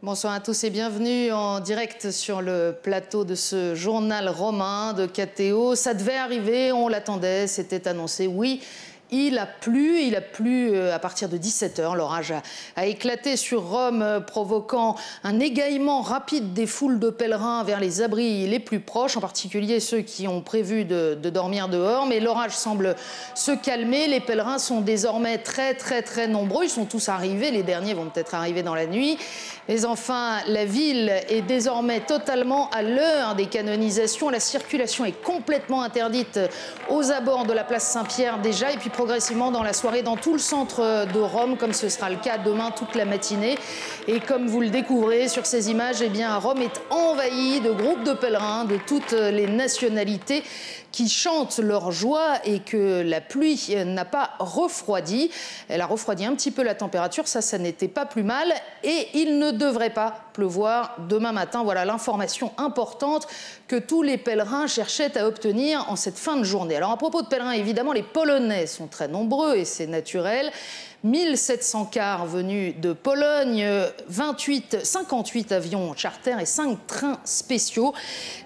Bonsoir à tous et bienvenue en direct sur le plateau de ce journal romain de KTO. Ça devait arriver, on l'attendait, c'était annoncé, oui. Il a plu à partir de 17h. L'orage a éclaté sur Rome, provoquant un égaillement rapide des foules de pèlerins vers les abris les plus proches, en particulier ceux qui ont prévu de dormir dehors. Mais l'orage semble se calmer. Les pèlerins sont désormais très nombreux. Ils sont tous arrivés. Les derniers vont peut-être arriver dans la nuit. Mais enfin, la ville est désormais totalement à l'heure des canonisations. La circulation est complètement interdite aux abords de la place Saint-Pierre déjà. Et puis progressivement dans la soirée dans tout le centre de Rome, comme ce sera le cas demain toute la matinée. Et comme vous le découvrez sur ces images, eh bien, Rome est envahie de groupes de pèlerins de toutes les nationalités qui chantent leur joie et que la pluie n'a pas refroidi. Elle a refroidi un petit peu la température, ça n'était pas plus mal. Et il ne devrait pas pleuvoir demain matin. Voilà l'information importante que tous les pèlerins cherchaient à obtenir en cette fin de journée. Alors à propos de pèlerins, évidemment, les Polonais sont très nombreux et c'est naturel. 1700 cars venus de Pologne, 58 avions charter et 5 trains spéciaux.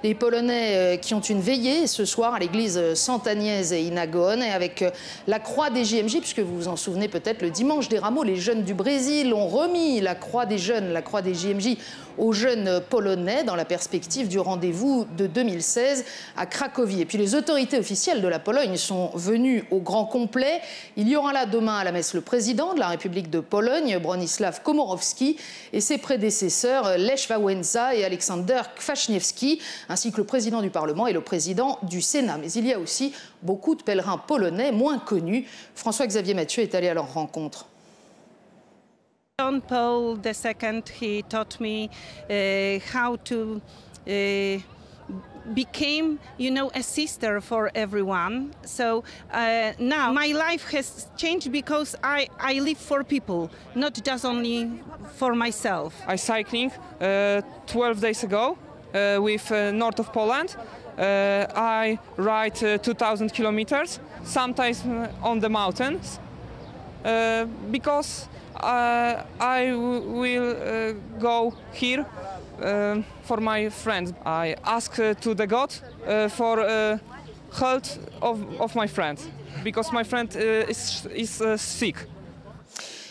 Les Polonais qui ont une veillée ce soir à l'église Sant'Agnès et Inagone, et avec la croix des JMJ, puisque vous vous en souvenez peut-être, le dimanche des Rameaux, les jeunes du Brésil ont remis la croix des jeunes, la croix des JMJ aux jeunes polonais dans la perspective du rendez-vous de 2016 à Cracovie. Et puis les autorités officielles de la Pologne sont venues au grand complet. Il y aura là demain à la messe le président de la République de Pologne, Bronisław Komorowski, et ses prédécesseurs Lech Wałęsa et Aleksander Kwaśniewski, ainsi que le président du Parlement et le président du Sénat. Mais il y a aussi beaucoup de pèlerins polonais moins connus. François-Xavier Mathieu est allé à leur rencontre. John Paul II, he taught me how to become, a sister for everyone. So now my life has changed because I live for people, not just only for myself. I cycling 12 days ago with north of Poland. I ride 2,000 kilometers, sometimes on the mountains, because I will go here for my friends. I ask to the God for health of my friend, because my friend is sick.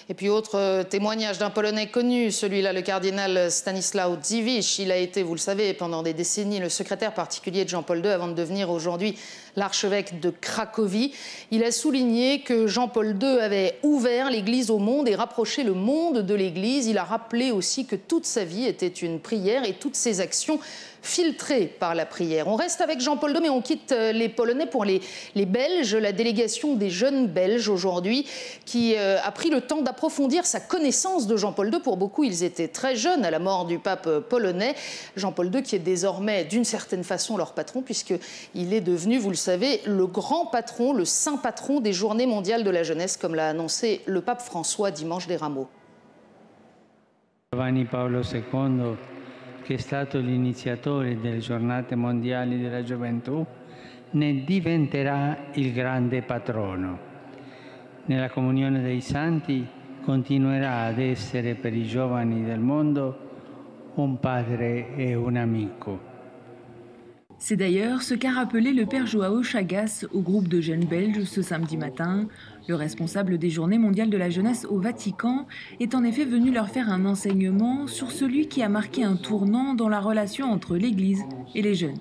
Et puis autre témoignage d'un Polonais connu, celui-là, le cardinal Stanisław Dziwisz. Il a été, vous le savez, pendant des décennies le secrétaire particulier de Jean-Paul II avant de devenir aujourd'hui l'archevêque de Cracovie. Il a souligné que Jean-Paul II avait ouvert l'Église au monde et rapproché le monde de l'Église. Il a rappelé aussi que toute sa vie était une prière et toutes ses actions filtrées par la prière. On reste avec Jean-Paul II, mais on quitte les Polonais pour les Belges. La délégation des jeunes Belges aujourd'hui qui a pris le temps d'approfondir sa connaissance de Jean-Paul II. Pour beaucoup, ils étaient très jeunes à la mort du pape polonais. Jean-Paul II qui est désormais d'une certaine façon leur patron, puisqu'il est devenu, vous le savez, le grand patron, le saint patron des Journées mondiales de la jeunesse, comme l'a annoncé le pape François dimanche des Rameaux. Giovanni Paolo II, che è stato l'iniziatore delle giornate mondiali della gioventù, ne diventerà il grande patrono. Nella comunione dei santi continuerà ad essere per i giovani del mondo un padre e un amico. C'est d'ailleurs ce qu'a rappelé le père Joao Chagas au groupe de jeunes belges ce samedi matin. Le responsable des Journées mondiales de la jeunesse au Vatican est en effet venu leur faire un enseignement sur celui qui a marqué un tournant dans la relation entre l'Église et les jeunes.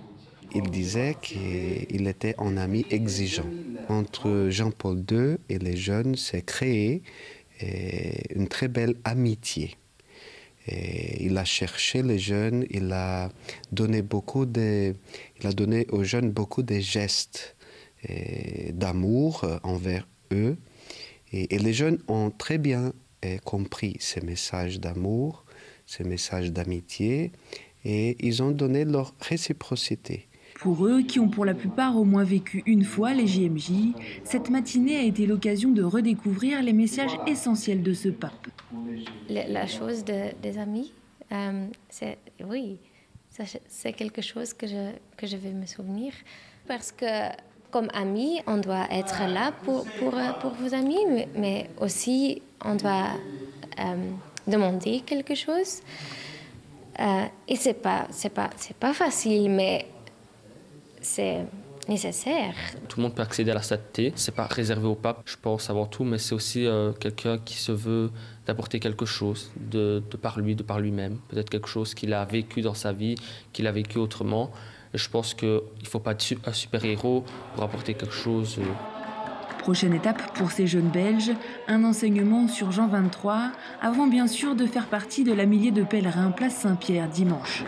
Il disait qu'il était un ami exigeant. Entre Jean-Paul II et les jeunes s'est créée une très belle amitié. Et il a cherché les jeunes, il a donné aux jeunes beaucoup de gestes d'amour envers eux. Et les jeunes ont très bien compris ces messages d'amour, ces messages d'amitié, et ils ont donné leur réciprocité. Pour eux, qui ont pour la plupart au moins vécu une fois les JMJ, cette matinée a été l'occasion de redécouvrir les messages essentiels de ce pape. La chose des amis, c'est quelque chose que je vais me souvenir. Parce que comme amis, on doit être là pour vos amis, mais aussi on doit demander quelque chose. Et c'est pas facile, mais c'est nécessaire. Tout le monde peut accéder à la sainteté. C'est pas réservé au pape, je pense, avant tout, mais c'est aussi quelqu'un qui se veut d'apporter quelque chose de par lui, de par lui-même. Peut-être quelque chose qu'il a vécu dans sa vie, qu'il a vécu autrement. Et je pense qu'il ne faut pas être un super-héros pour apporter quelque chose. Prochaine étape pour ces jeunes Belges, un enseignement sur Jean XXIII, avant bien sûr de faire partie de la millier de pèlerins place Saint-Pierre dimanche.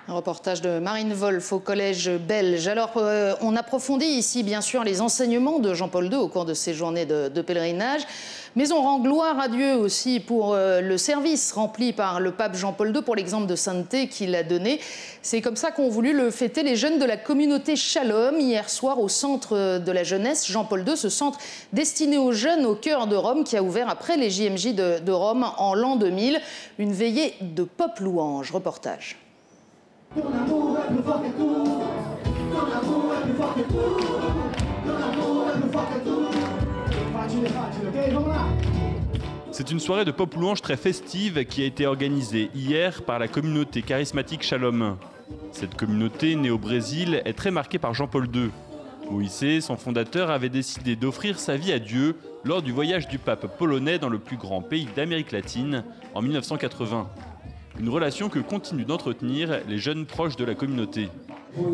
Reportage de Marine Wolf au collège belge. Alors, on approfondit ici, bien sûr, les enseignements de Jean-Paul II au cours de ces journées de pèlerinage. Mais on rend gloire à Dieu aussi pour le service rempli par le pape Jean-Paul II pour l'exemple de sainteté qu'il a donné. C'est comme ça qu'ont voulu le fêter les jeunes de la communauté Shalom hier soir au centre de la jeunesse Jean-Paul II, ce centre destiné aux jeunes au cœur de Rome qui a ouvert après les JMJ de Rome en l'an 2000. Une veillée de pop louange. Reportage. Ton amour est plus fort que tout. Ton amour est plus fort que tout. Ton amour est plus fort que tout. Facile, ok, vamos là. C'est une soirée de pop louange très festive qui a été organisée hier par la communauté charismatique Shalom. Cette communauté, née au Brésil, est très marquée par Jean-Paul II. Moïse, son fondateur, avait décidé d'offrir sa vie à Dieu lors du voyage du pape polonais dans le plus grand pays d'Amérique latine en 1980. Une relation que continuent d'entretenir les jeunes proches de la communauté.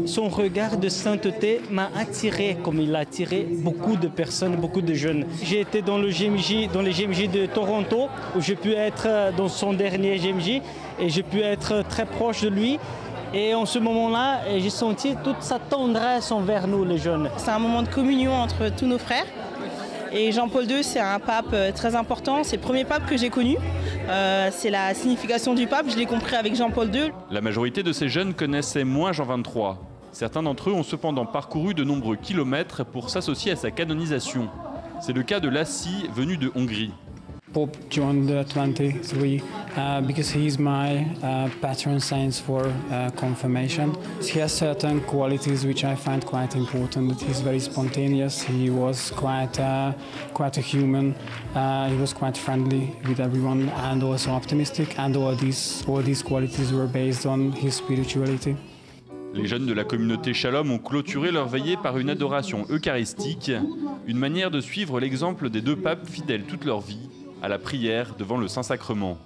Son regard de sainteté m'a attiré, comme il a attiré beaucoup de personnes, beaucoup de jeunes. J'ai été dans les JMJ de Toronto, où j'ai pu être dans son dernier JMJ, et j'ai pu être très proche de lui. Et en ce moment-là, j'ai senti toute sa tendresse envers nous, les jeunes. C'est un moment de communion entre tous nos frères. Et Jean-Paul II, c'est un pape très important. C'est le premier pape que j'ai connu. C'est la signification du pape. Je l'ai compris avec Jean-Paul II. La majorité de ces jeunes connaissaient moins Jean XXIII. Certains d'entre eux ont cependant parcouru de nombreux kilomètres pour s'associer à sa canonisation. C'est le cas de Lassi, venu de Hongrie. Pope John XXIII, because he is my patron saint for confirmation. He has certain qualities which I find quite important. He's very spontaneous. He was quite a human. He was quite friendly with everyone and also optimistic. And all these qualities were based on his spirituality. Les jeunes de la communauté Shalom ont clôturé leur veillée par une adoration eucharistique, une manière de suivre l'exemple des deux papes fidèles toute leur vie à la prière devant le Saint-Sacrement.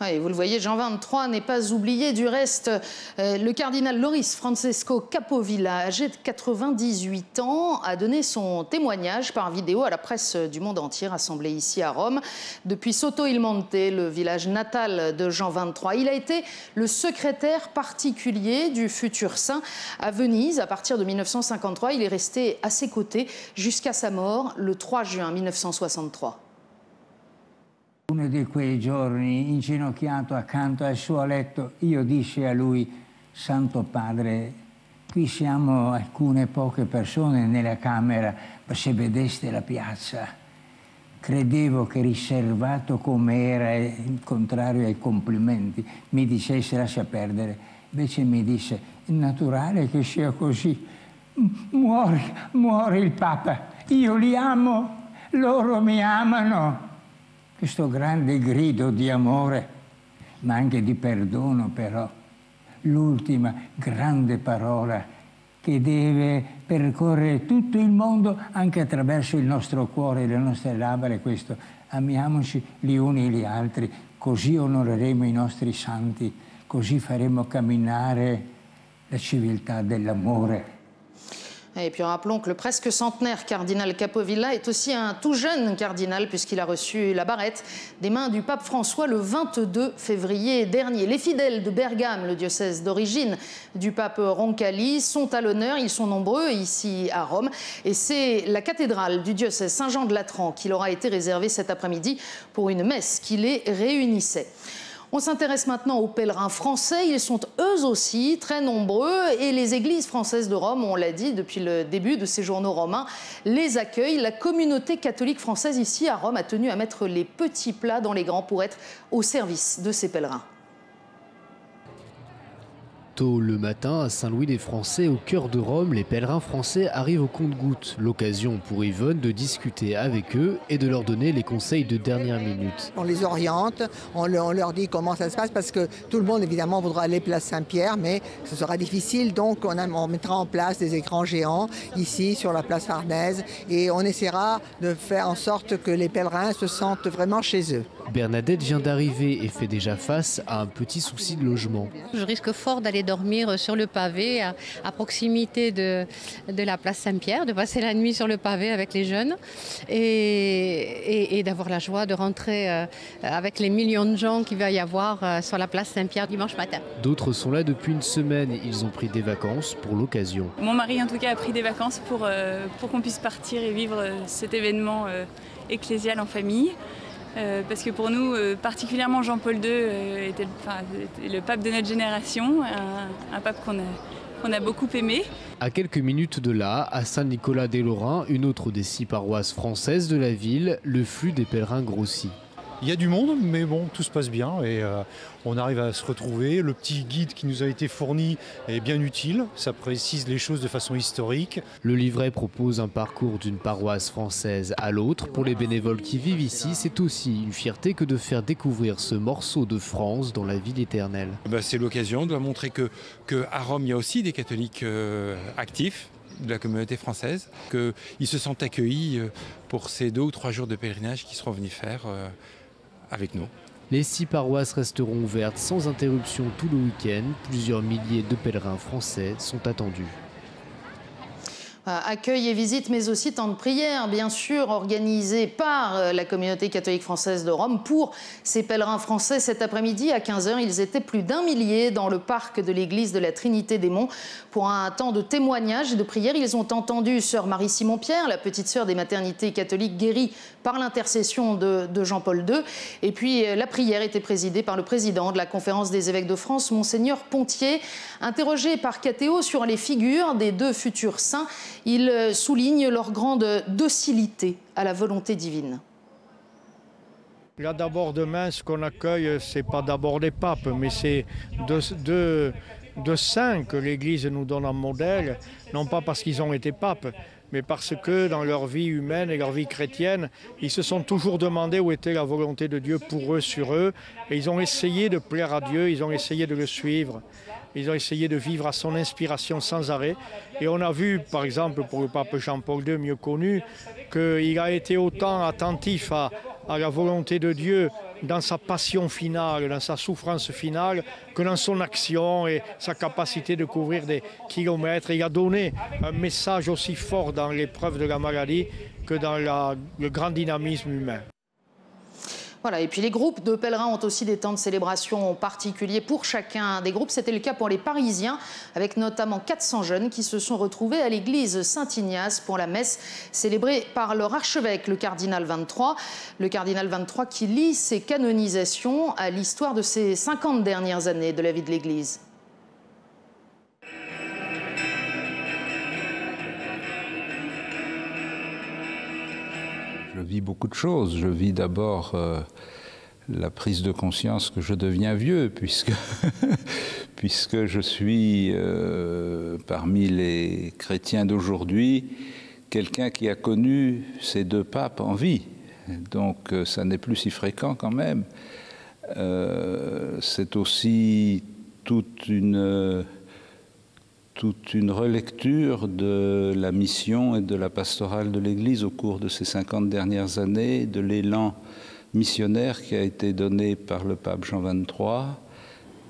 Et vous le voyez, Jean XXIII n'est pas oublié. Du reste, le cardinal Loris Francesco Capovilla, âgé de 98 ans, a donné son témoignage par vidéo à la presse du monde entier rassemblée ici à Rome. Depuis Soto il Monte, le village natal de Jean XXIII, il a été le secrétaire particulier du futur saint à Venise. À partir de 1953, il est resté à ses côtés jusqu'à sa mort le 3 juin 1963. Uno di quei giorni, inginocchiato accanto al suo letto, io dissi a lui: Santo Padre, qui siamo alcune poche persone nella camera, ma se vedeste la piazza, credevo che riservato come era, il contrario ai complimenti, mi dicesse lascia perdere. Invece mi disse: è naturale che sia così, muore il Papa, io li amo, loro mi amano. Questo grande grido di amore, ma anche di perdono però, l'ultima grande parola che deve percorrere tutto il mondo anche attraverso il nostro cuore e le nostre labbra è questo: amiamoci gli uni gli altri, così onoreremo i nostri santi, così faremo camminare la civiltà dell'amore. Et puis rappelons que le presque centenaire cardinal Capovilla est aussi un tout jeune cardinal puisqu'il a reçu la barrette des mains du pape François le 22 février dernier. Les fidèles de Bergame, le diocèse d'origine du pape Roncalli, sont à l'honneur. Ils sont nombreux ici à Rome et c'est la cathédrale du diocèse Saint-Jean de Latran qui leur a été réservée cet après-midi pour une messe qui les réunissait. On s'intéresse maintenant aux pèlerins français. Ils sont eux aussi très nombreux et les églises françaises de Rome, on l'a dit depuis le début de ces journaux romains, les accueillent. La communauté catholique française ici à Rome a tenu à mettre les petits plats dans les grands pour être au service de ces pèlerins. Tôt le matin, à Saint-Louis-des-Français, au cœur de Rome, les pèlerins français arrivent au compte-gouttes. L'occasion pour Yvonne de discuter avec eux et de leur donner les conseils de dernière minute. On les oriente, on leur dit comment ça se passe parce que tout le monde évidemment voudra aller place Saint-Pierre, mais ce sera difficile, donc on mettra en place des écrans géants ici sur la place Farnèse et on essaiera de faire en sorte que les pèlerins se sentent vraiment chez eux. Bernadette vient d'arriver et fait déjà face à un petit souci de logement. Je risque fort d'aller dormir sur le pavé à proximité de la place Saint-Pierre, de passer la nuit sur le pavé avec les jeunes et d'avoir la joie de rentrer avec les millions de gens qu'il va y avoir sur la place Saint-Pierre dimanche matin. D'autres sont là depuis une semaine. Ils ont pris des vacances pour l'occasion. Mon mari en tout cas a pris des vacances pour qu'on puisse partir et vivre cet événement ecclésial en famille. Parce que pour nous, particulièrement Jean-Paul II était le pape de notre génération, un pape qu'on a beaucoup aimé. À quelques minutes de là, à Saint-Nicolas-des-Lorrains, une autre des 6 paroisses françaises de la ville, le flux des pèlerins grossit. Il y a du monde, mais bon, tout se passe bien et on arrive à se retrouver. Le petit guide qui nous a été fourni est bien utile, ça précise les choses de façon historique. Le livret propose un parcours d'une paroisse française à l'autre. Pour les bénévoles qui vivent ici, c'est aussi une fierté que de faire découvrir ce morceau de France dans la ville éternelle. C'est l'occasion de montrer qu'à Rome, il y a aussi des catholiques actifs de la communauté française, qu'ils se sentent accueillis pour ces 2 ou 3 jours de pèlerinage qu'ils seront venus faire avec nous. Les 6 paroisses resteront ouvertes sans interruption tout le week-end. Plusieurs milliers de pèlerins français sont attendus. Accueil et visite, mais aussi temps de prière, bien sûr, organisé par la communauté catholique française de Rome pour ces pèlerins français. Cet après-midi, à 15h, ils étaient plus d'1 millier dans le parc de l'église de la Trinité-des-Monts pour un temps de témoignage et de prière. Ils ont entendu sœur Marie-Simon-Pierre, la petite sœur des maternités catholiques guérie par l'intercession de Jean-Paul II. Et puis, la prière était présidée par le président de la Conférence des évêques de France, Monseigneur Pontier. Interrogé par Catéo sur les figures des 2 futurs saints, il souligne leur grande docilité à la volonté divine. Là d'abord demain, ce qu'on accueille, c'est pas d'abord des papes, mais c'est deux saints que l'Église nous donne en modèle, non pas parce qu'ils ont été papes, mais parce que dans leur vie humaine et leur vie chrétienne, ils se sont toujours demandé où était la volonté de Dieu pour eux, sur eux, et ils ont essayé de plaire à Dieu, ils ont essayé de le suivre. Ils ont essayé de vivre à son inspiration sans arrêt. Et on a vu, par exemple, pour le pape Jean-Paul II, mieux connu, qu'il a été autant attentif à la volonté de Dieu dans sa passion finale, dans sa souffrance finale, que dans son action et sa capacité de couvrir des kilomètres. Il a donné un message aussi fort dans l'épreuve de la maladie que dans le grand dynamisme humain. Voilà, et puis les groupes de pèlerins ont aussi des temps de célébration particuliers pour chacun des groupes. C'était le cas pour les Parisiens, avec notamment 400 jeunes qui se sont retrouvés à l'église Saint-Ignace pour la messe célébrée par leur archevêque, le cardinal 23. Le cardinal 23 qui lie ses canonisations à l'histoire de ces 50 dernières années de la vie de l'église. Je vis beaucoup de choses. Je vis d'abord la prise de conscience que je deviens vieux, puisque je suis, parmi les chrétiens d'aujourd'hui, quelqu'un qui a connu ces 2 papes en vie. Donc ça n'est plus si fréquent quand même. C'est aussi toute une relecture de la mission et de la pastorale de l'Église au cours de ces 50 dernières années, de l'élan missionnaire qui a été donné par le pape Jean XXIII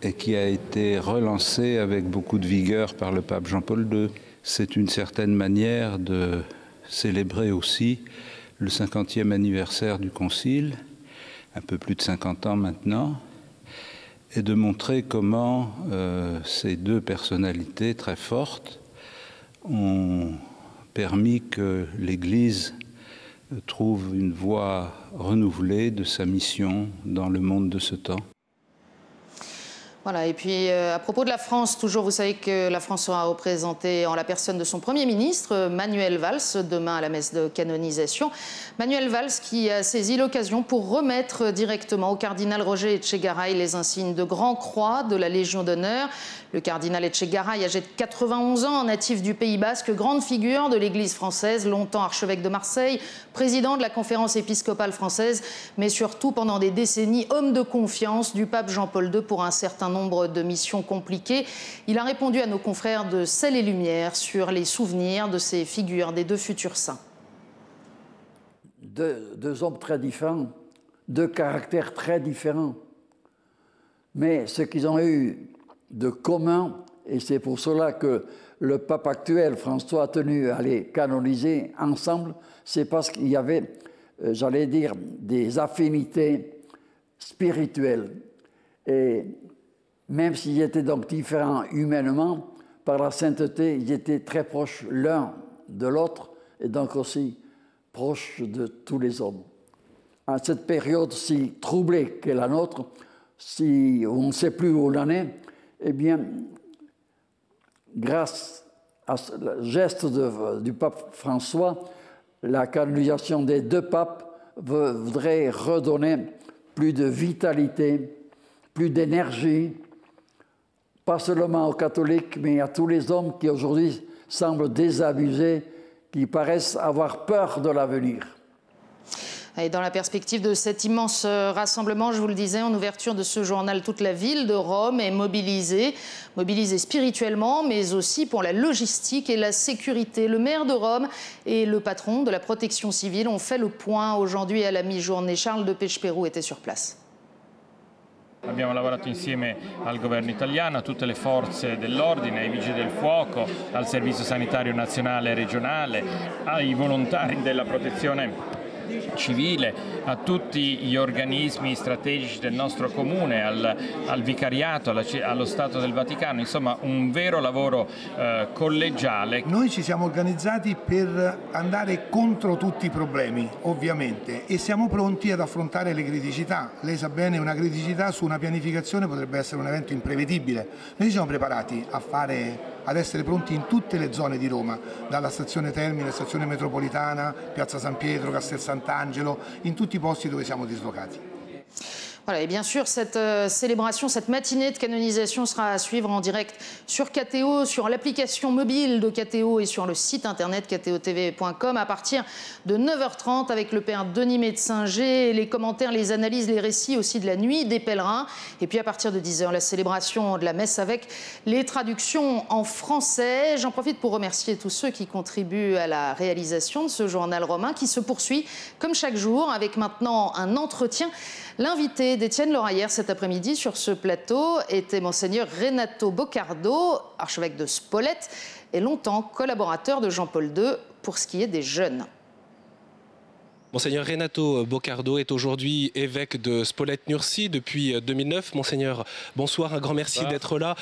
et qui a été relancé avec beaucoup de vigueur par le pape Jean-Paul II. C'est une certaine manière de célébrer aussi le 50e anniversaire du Concile, un peu plus de 50 ans maintenant, et de montrer comment ces 2 personnalités très fortes ont permis que l'Église trouve une voie renouvelée de sa mission dans le monde de ce temps. Voilà, et puis à propos de la France, toujours, vous savez que la France sera représentée en la personne de son Premier ministre, Manuel Valls, demain à la messe de canonisation. Manuel Valls qui a saisi l'occasion pour remettre directement au cardinal Roger Etchegaray les insignes de Grand Croix de la Légion d'honneur. Le cardinal Etchegaray, âgé de 91 ans, natif du Pays Basque, grande figure de l'Église française, longtemps archevêque de Marseille, président de la Conférence épiscopale française, mais surtout pendant des décennies, homme de confiance du pape Jean-Paul II pour un certain nombre de missions compliquées. Il a répondu à nos confrères de Sel et Lumière sur les souvenirs de ces figures des deux futurs saints. Deux hommes très différents, deux caractères très différents. Mais ce qu'ils ont eu de commun, et c'est pour cela que le pape actuel, François, a tenu à les canoniser ensemble, c'est parce qu'il y avait, j'allais dire, des affinités spirituelles. Et même s'ils étaient donc différents humainement, par la sainteté, ils étaient très proches l'un de l'autre, et donc aussi proches de tous les hommes. À cette période si troublée qu'est la nôtre, si on ne sait plus où on en est, eh bien, grâce à ce geste du pape François, la canonisation des deux papes voudrait redonner plus de vitalité, plus d'énergie, pas seulement aux catholiques, mais à tous les hommes qui aujourd'hui semblent désabusés, qui paraissent avoir peur de l'avenir. Et dans la perspective de cet immense rassemblement, je vous le disais, en ouverture de ce journal, toute la ville de Rome est mobilisée spirituellement, mais aussi pour la logistique et la sécurité. Le maire de Rome et le patron de la protection civile ont fait le point aujourd'hui à la mi-journée. Charles de Pescherou était sur place. Abbiamo lavorato insieme al governo italiano, a tutte le forze dell'ordine, ai vigili del fuoco, al servizio sanitario nazionale e regionale, ai volontari della protezione civile, a tutti gli organismi strategici del nostro comune, al vicariato, allo Stato del Vaticano, insomma un vero lavoro collegiale. Noi ci siamo organizzati per andare contro tutti i problemi, ovviamente, e siamo pronti ad affrontare le criticità. Lei sa bene, una criticità su una pianificazione potrebbe essere un evento imprevedibile. Noi ci siamo preparati ad essere pronti in tutte le zone di Roma, dalla stazione Termine, stazione metropolitana, Piazza San Pietro, Castel Sant'Angelo, in tutti i posti dove siamo dislocati. Voilà, et bien sûr, cette célébration, cette matinée de canonisation sera à suivre en direct sur KTO, sur l'application mobile de KTO et sur le site internet ktotv.com à partir de 9h30 avec le père Denis Médecinger, les commentaires, les analyses, les récits aussi de la nuit des pèlerins. Et puis à partir de 10h, la célébration de la messe avec les traductions en français. J'en profite pour remercier tous ceux qui contribuent à la réalisation de ce journal romain qui se poursuit comme chaque jour avec maintenant un entretien. L'invité d'Étienne Loraillère cet après-midi sur ce plateau était Monseigneur Renato Boccardo, archevêque de Spolète et longtemps collaborateur de Jean-Paul II pour ce qui est des jeunes. Monseigneur Renato Boccardo est aujourd'hui évêque de Spolète-Nursie depuis 2009. Monseigneur, bonsoir, un grand merci d'être là.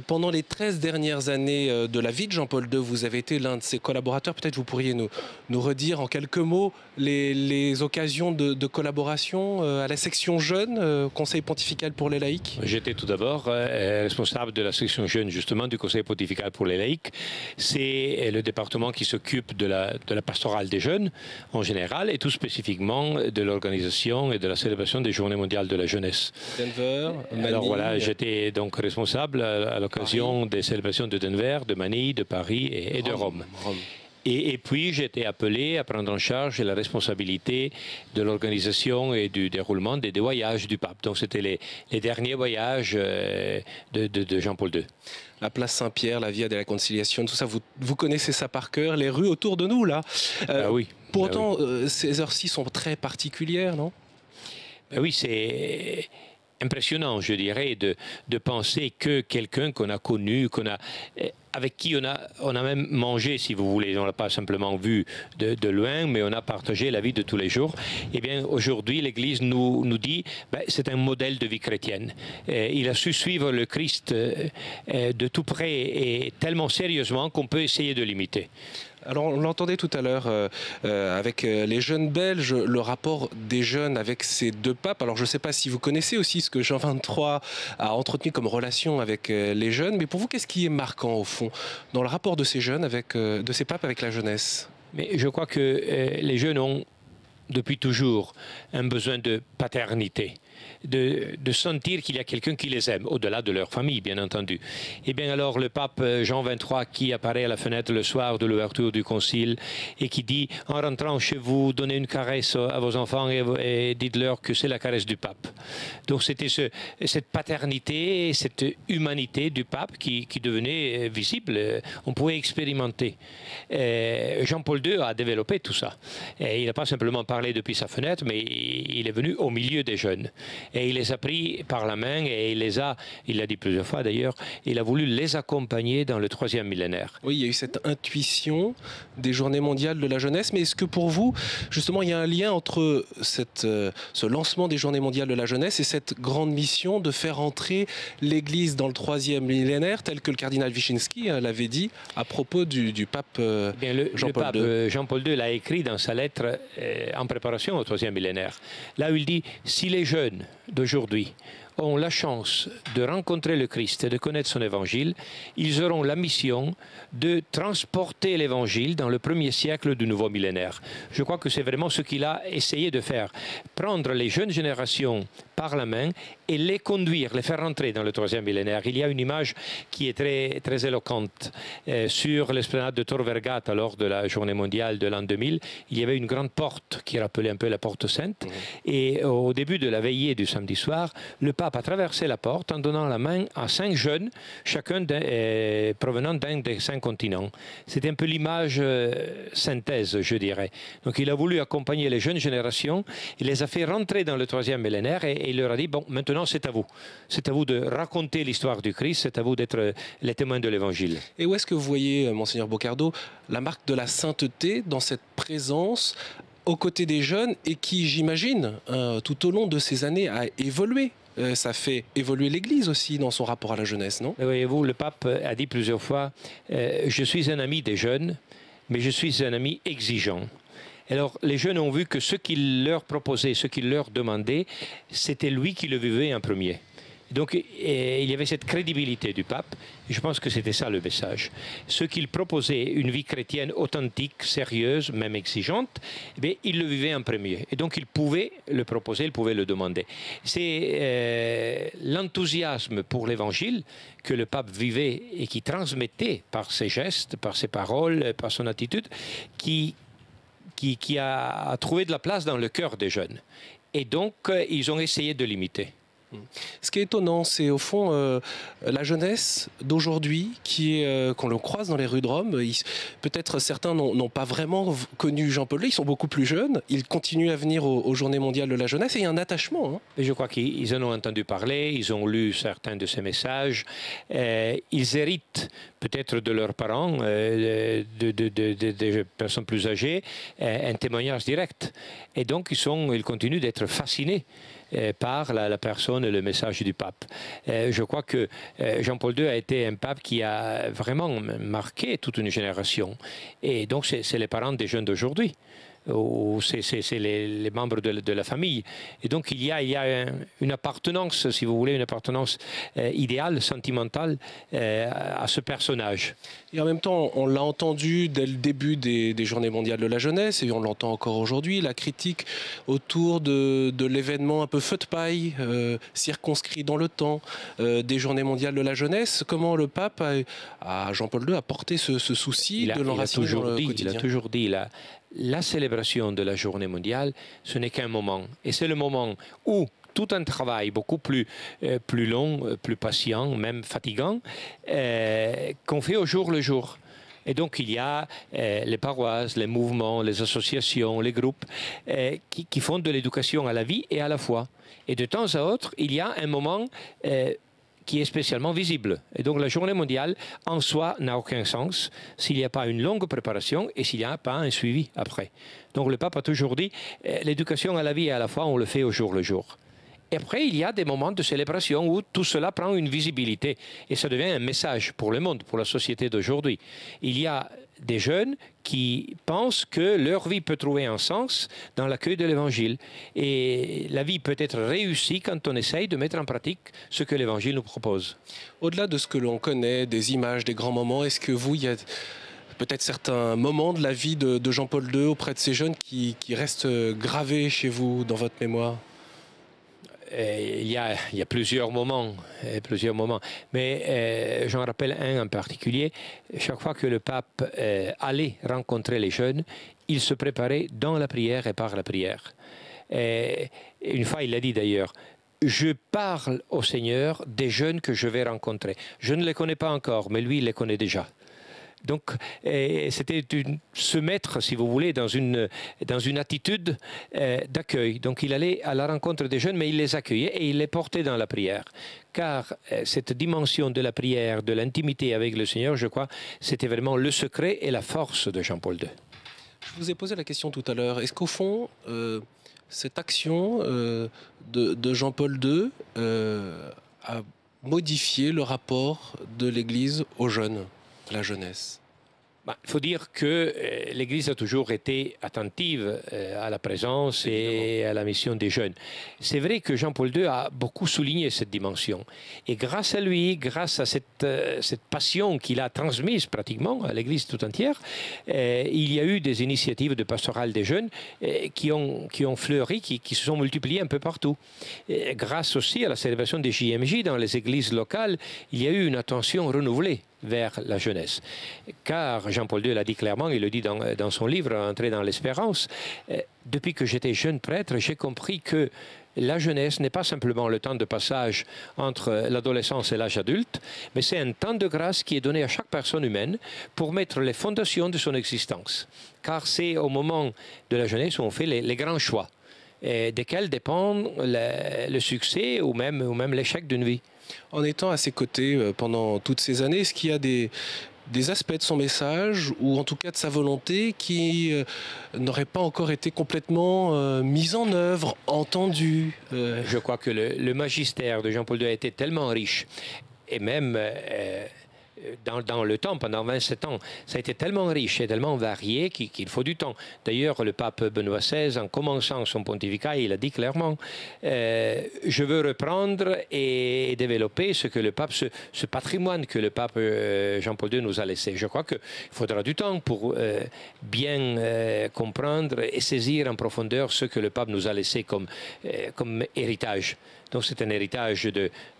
Pendant les 13 dernières années de la vie de Jean-Paul II, vous avez été l'un de ses collaborateurs. Peut-être vous pourriez nous redire en quelques mots les occasions de collaboration à la section jeune, Conseil pontifical pour les laïcs. J'étais tout d'abord responsable de la section jeune justement du Conseil pontifical pour les laïcs. C'est le département qui s'occupe de la pastorale des jeunes en général et tout spécifiquement de l'organisation et de la célébration des Journées mondiales de la jeunesse. Denver, Manille. Alors voilà, j'étais donc responsable à l'occasion des célébrations de Denver, de Manille, de Paris et de Rome. Et puis j'ai été appelé à prendre en charge la responsabilité de l'organisation et du déroulement des voyages du pape. Donc c'était les derniers voyages de Jean-Paul II. La place Saint-Pierre, la Via della Conciliation, tout ça, vous connaissez ça par cœur, les rues autour de nous là. Oui. Pour autant, ces heures-ci sont très particulières, non? Oui, c'est impressionnant, je dirais, de penser que quelqu'un qu'on a connu, avec qui on a même mangé, si vous voulez, on ne l'a pas simplement vu de loin, mais on a partagé la vie de tous les jours. Eh bien, aujourd'hui, l'Église nous dit, c'est un modèle de vie chrétienne. Il a su suivre le Christ de tout près et tellement sérieusement qu'on peut essayer de l'imiter. Alors on l'entendait tout à l'heure avec les jeunes Belges, le rapport des jeunes avec ces deux papes. Alors je ne sais pas si vous connaissez aussi ce que Jean XXIII a entretenu comme relation avec les jeunes, mais pour vous, qu'est-ce qui est marquant au fond dans le rapport de ces jeunes, de ces papes avec la jeunesse? Mais je crois que les jeunes ont depuis toujours un besoin de paternité. De sentir qu'il y a quelqu'un qui les aime, au-delà de leur famille, bien entendu. Et bien alors, le pape Jean XXIII qui apparaît à la fenêtre le soir de l'ouverture du concile et qui dit, en rentrant chez vous, donnez une caresse à vos enfants et dites-leur que c'est la caresse du pape. Donc c'était cette paternité, cette humanité du pape qui devenait visible, on pouvait expérimenter. Jean-Paul II a développé tout ça. Et il n'a pas simplement parlé depuis sa fenêtre, mais il est venu au milieu des jeunes. Et il les a pris par la main et il l'a dit plusieurs fois d'ailleurs, il a voulu les accompagner dans le 3e millénaire. Oui, il y a eu cette intuition des Journées mondiales de la jeunesse, mais est-ce que pour vous, justement, il y a un lien entre ce lancement des Journées mondiales de la jeunesse et cette grande mission de faire entrer l'Église dans le 3e millénaire, tel que le cardinal Wyszynski l'avait dit à propos du pape Jean-Paul II. Jean-Paul II l'a écrit dans sa lettre en préparation au 3e millénaire. Là où il dit, si les jeunes d'aujourd'hui ont la chance de rencontrer le Christ et de connaître son évangile, ils auront la mission de transporter l'évangile dans le 1er siècle du nouveau millénaire. Je crois que c'est vraiment ce qu'il a essayé de faire. Prendre les jeunes générations par la main et les conduire, les faire rentrer dans le 3e millénaire. Il y a une image qui est très, très éloquente. Sur l'esplanade de Tor Vergata, lors de la journée mondiale de l'an 2000, il y avait une grande porte qui rappelait un peu la porte sainte. Et au début de la veillée du samedi soir, le pape a traversé la porte en donnant la main à 5 jeunes, chacun provenant d'un des 5 continents. C'était un peu l'image synthèse, je dirais. Donc il a voulu accompagner les jeunes générations, il les a fait rentrer dans le 3e millénaire et il leur a dit, bon, maintenant c'est à vous. C'est à vous de raconter l'histoire du Christ, c'est à vous d'être les témoins de l'Évangile. Et où est-ce que vous voyez, Monseigneur Bocardo, la marque de la sainteté dans cette présence aux côtés des jeunes et qui, j'imagine, tout au long de ces années a évolué? Ça fait évoluer l'Église aussi dans son rapport à la jeunesse, non? Voyez-vous, le pape a dit plusieurs fois, je suis un ami des jeunes, mais je suis un ami exigeant. Alors, les jeunes ont vu que ce qu'il leur proposait, ce qu'il leur demandait, c'était lui qui le vivait en premier. Donc, il y avait cette crédibilité du pape, et je pense que c'était ça le message. Ce qu'il proposait, une vie chrétienne authentique, sérieuse, même exigeante, eh il le vivait en premier. Et donc, il pouvait le proposer, il pouvait le demander. C'est l'enthousiasme pour l'Évangile que le pape vivait et qui transmettait par ses gestes, par ses paroles, par son attitude, qui a trouvé de la place dans le cœur des jeunes. Et donc, ils ont essayé de l'imiter. Ce qui est étonnant, c'est au fond la jeunesse d'aujourd'hui qu'on le croise dans les rues de Rome. Peut-être certains n'ont pas vraiment connu Jean-Paul II, ils sont beaucoup plus jeunes, ils continuent à venir aux Journées mondiales de la jeunesse et il y a un attachement. Hein. Et je crois qu'ils en ont entendu parler, ils ont lu certains de ces messages, ils héritent peut-être de leurs parents, des personnes plus âgées, un témoignage direct. Et donc ils continuent d'être fascinés par la personne et le message du pape. Je crois que Jean-Paul II a été un pape qui a vraiment marqué toute une génération. Et donc c'est les parents des jeunes d'aujourd'hui. Ou c'est les membres de la famille. Et donc il y a une appartenance, si vous voulez, une appartenance idéale, sentimentale à ce personnage. Et en même temps, on l'a entendu dès le début des Journées mondiales de la jeunesse, et on l'entend encore aujourd'hui, la critique autour de l'événement un peu feu de paille, circonscrit dans le temps, des Journées mondiales de la jeunesse. Comment le pape, Jean-Paul II, a porté ce souci de l'enracinement dans le quotidien? Il a toujours dit, la célébration de la journée mondiale, ce n'est qu'un moment. Et c'est le moment où tout un travail beaucoup plus long, plus patient, même fatigant, qu'on fait au jour le jour. Et donc il y a les paroisses, les mouvements, les associations, les groupes qui font de l'éducation à la vie et à la foi. Et de temps à autre, il y a un moment qui est spécialement visible. Et donc la journée mondiale, en soi, n'a aucun sens s'il n'y a pas une longue préparation et s'il n'y a pas un suivi après. Donc le pape a toujours dit, l'éducation à la vie et à la foi, on le fait au jour le jour. Et après, il y a des moments de célébration où tout cela prend une visibilité et ça devient un message pour le monde, pour la société d'aujourd'hui. Il y a des jeunes qui pensent que leur vie peut trouver un sens dans l'accueil de l'Évangile. Et la vie peut être réussie quand on essaye de mettre en pratique ce que l'Évangile nous propose. Au-delà de ce que l'on connaît, des images, des grands moments, est-ce que vous, il y a peut-être certains moments de la vie de Jean-Paul II auprès de ces jeunes qui restent gravés chez vous, dans votre mémoire? Il y a plusieurs moments, mais j'en rappelle un en particulier. Chaque fois que le pape allait rencontrer les jeunes, il se préparait dans la prière et par la prière. Une fois, il l'a dit d'ailleurs, je parle au Seigneur des jeunes que je vais rencontrer. Je ne les connais pas encore, mais lui, il les connaît déjà. Donc, c'était se mettre, si vous voulez, dans une attitude d'accueil. Donc, il allait à la rencontre des jeunes, mais il les accueillait et il les portait dans la prière. Car cette dimension de la prière, de l'intimité avec le Seigneur, je crois, c'était vraiment le secret et la force de Jean-Paul II. Je vous ai posé la question tout à l'heure. Est-ce qu'au fond, cette action de Jean-Paul II a modifié le rapport de l'Église aux jeunes, à la jeunesse? Il faut dire que l'Église a toujours été attentive à la présence et à la mission des jeunes. C'est vrai que Jean-Paul II a beaucoup souligné cette dimension. Et grâce à lui, grâce à cette passion qu'il a transmise pratiquement à l'Église tout entière, il y a eu des initiatives de pastorale des jeunes qui ont fleuri, qui se sont multipliées un peu partout. Et grâce aussi à la célébration des JMJ dans les églises locales, il y a eu une attention renouvelée vers la jeunesse. Car Jean-Paul II l'a dit clairement, il le dit dans son livre « Entrer dans l'espérance », depuis que j'étais jeune prêtre, j'ai compris que la jeunesse n'est pas simplement le temps de passage entre l'adolescence et l'âge adulte, mais c'est un temps de grâce qui est donné à chaque personne humaine pour mettre les fondations de son existence. Car c'est au moment de la jeunesse où on fait les grands choix, desquels dépend le succès ou même l'échec d'une vie. En étant à ses côtés pendant toutes ces années, est-ce qu'il y a des aspects de son message, ou en tout cas de sa volonté, qui n'auraient pas encore été complètement mis en œuvre, entendus? Je crois que le magistère de Jean-Paul II a été tellement riche, et même dans le temps, pendant 27 ans, ça a été tellement riche et tellement varié qu'il faut du temps. D'ailleurs, le pape Benoît XVI, en commençant son pontificat, il a dit clairement je veux reprendre et développer ce patrimoine que le pape Jean-Paul II nous a laissé. Je crois qu'il faudra du temps pour bien comprendre et saisir en profondeur ce que le pape nous a laissé comme héritage. Donc c'est un héritage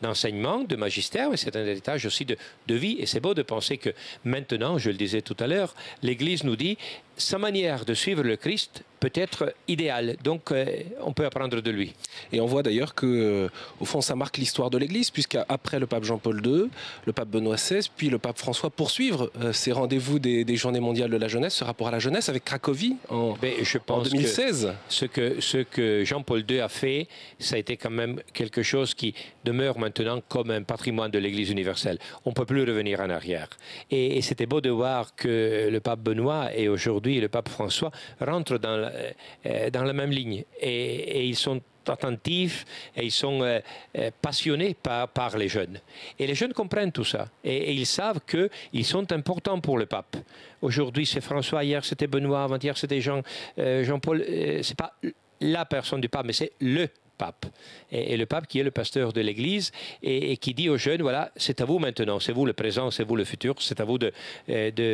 d'enseignement, de magistère, mais c'est un héritage aussi de vie. Et c'est beau de penser que maintenant, je le disais tout à l'heure, l'Église nous dit sa manière de suivre le Christ peut être idéale. Donc on peut apprendre de lui. Et on voit d'ailleurs que, au fond, ça marque l'histoire de l'Église, puisqu'après le pape Jean-Paul II, le pape Benoît XVI, puis le pape François poursuivent ces rendez-vous des Journées mondiales de la jeunesse, ce rapport à la jeunesse avec Cracovie en 2016. Que ce que Jean-Paul II a fait, ça a été quand même quelque chose qui demeure maintenant comme un patrimoine de l'Église universelle. On ne peut plus revenir en arrière. Et c'était beau de voir que le pape Benoît et aujourd'hui le pape François rentrent dans la même ligne. Et ils sont attentifs et ils sont passionnés par les jeunes. Et les jeunes comprennent tout ça. Et ils savent qu'ils sont importants pour le pape. Aujourd'hui, c'est François, hier c'était Benoît, avant-hier c'était Jean-Paul. C'est pas la personne du pape, mais c'est le pape. Et le pape qui est le pasteur de l'Église et qui dit aux jeunes, voilà, c'est à vous maintenant, c'est vous le présent, c'est vous le futur, c'est à vous de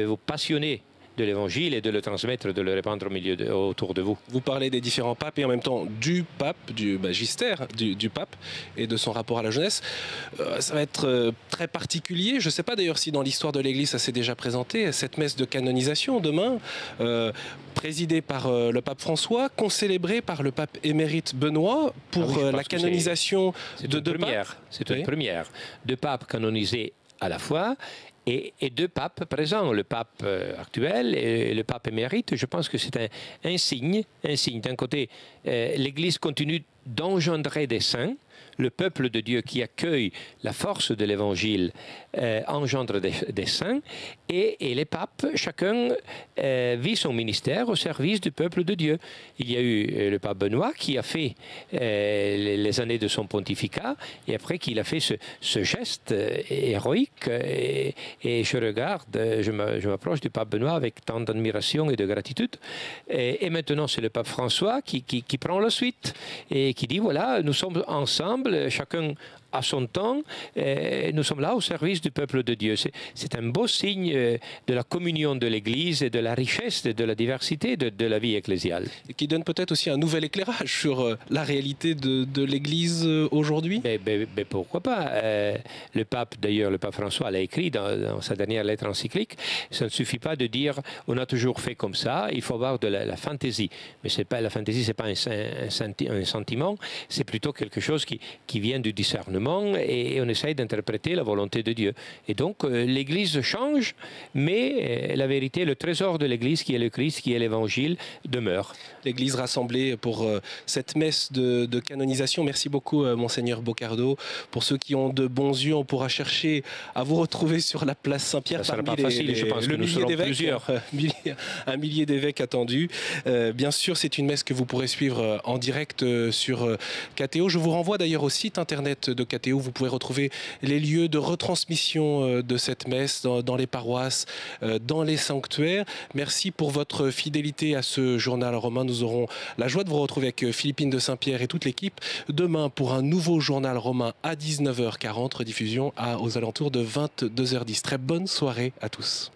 vous passionner de l'Évangile et de le transmettre, de le répandre autour de vous. Vous parlez des différents papes et en même temps du pape, du magistère du pape et de son rapport à la jeunesse. Ça va être très particulier. Je ne sais pas d'ailleurs si dans l'histoire de l'Église ça s'est déjà présenté, cette messe de canonisation demain, présidée par le pape François, concélébrée par le pape émérite Benoît pour la canonisation de deux papes. C'est une première. Deux papes canonisés à la fois. Et deux papes présents, le pape actuel et le pape émérite. Je pense que c'est un signe. D'un côté, l'Église continue d'engendrer des saints. Le peuple de Dieu qui accueille la force de l'Évangile engendre des saints et les papes, chacun vit son ministère au service du peuple de Dieu. Il y a eu le pape Benoît qui a fait les années de son pontificat et après qu'il a fait ce geste héroïque et je regarde, je m'approche du pape Benoît avec tant d'admiration et de gratitude et maintenant c'est le pape François qui prend la suite et qui dit voilà, nous sommes ensemble, chacun à son temps, nous sommes là au service du peuple de Dieu. C'est un beau signe de la communion de l'Église et de la richesse et de la diversité de la vie ecclésiale. Et qui donne peut-être aussi un nouvel éclairage sur la réalité de l'Église aujourd'hui. Mais pourquoi pas. Le pape, d'ailleurs, le pape François l'a écrit dans sa dernière lettre encyclique, ça ne suffit pas de dire on a toujours fait comme ça, il faut avoir de la fantaisie. Mais la fantaisie, ce n'est pas un sentiment, c'est plutôt quelque chose qui vient du discernement et on essaye d'interpréter la volonté de Dieu. Et donc l'Église change, mais la vérité, le trésor de l'Église qui est le Christ, qui est l'Évangile, demeure. L'Église rassemblée pour cette messe de canonisation. Merci beaucoup Monseigneur Bocardo. Pour ceux qui ont de bons yeux, on pourra chercher à vous retrouver sur la place Saint-Pierre. Ça ne sera pas facile, je pense que nous serons plusieurs. Un millier d'évêques attendus. Bien sûr, c'est une messe que vous pourrez suivre en direct sur KTO. Je vous renvoie d'ailleurs au site internet de KTO. Vous pouvez retrouver les lieux de retransmission de cette messe dans les paroisses, dans les sanctuaires. Merci pour votre fidélité à ce journal romain. Nous aurons la joie de vous retrouver avec Philippine de Saint-Pierre et toute l'équipe demain pour un nouveau journal romain à 19h40, rediffusion aux alentours de 22h10. Très bonne soirée à tous.